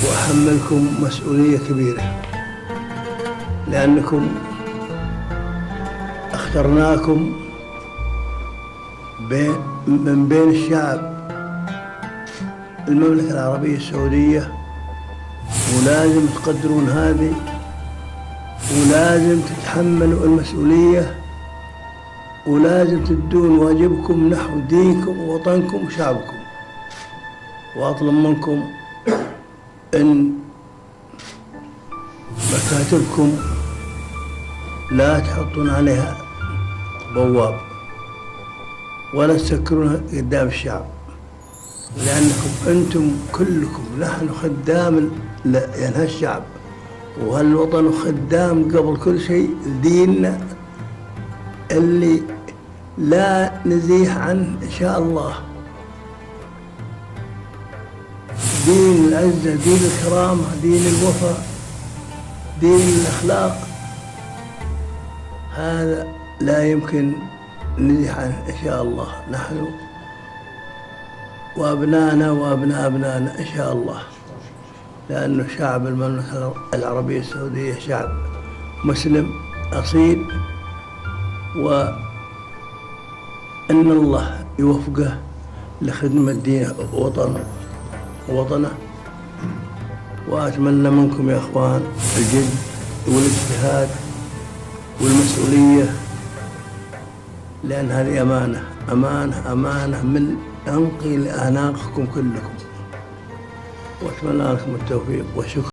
وأحملكم مسؤولية كبيرة، لأنكم اخترناكم من بين الشعب المملكة العربية السعودية، ولازم تقدرون هذه، ولازم تتحملوا المسؤولية، ولازم تدون واجبكم نحو دينكم ووطنكم وشعبكم. وأطلب منكم إن مكاتبكم لا تحطون عليها بواب ولا تسكرونها قدام الشعب، لأنكم أنتم كلكم، نحن خدام هالشعب وهالوطن، وخدام قبل كل شيء لديننا اللي لا نزيح عنه إن شاء الله. دين العزة، دين الكرامة، دين الوفاء، دين الأخلاق، هذا لا يمكن نزيح عنه إن شاء الله، نحن وأبنائنا وأبناء أبنائنا إن شاء الله، لأنه شعب المملكة العربية السعودية شعب مسلم أصيل، وأن الله يوفقه لخدمة دينه ووطنه. وأتمنى منكم يا أخوان الجد والاجتهاد والمسؤولية، لأن هذه أمانة أمانة أمانة من أنقي لأعناقكم كلكم، وأتمنى لكم التوفيق والشكر.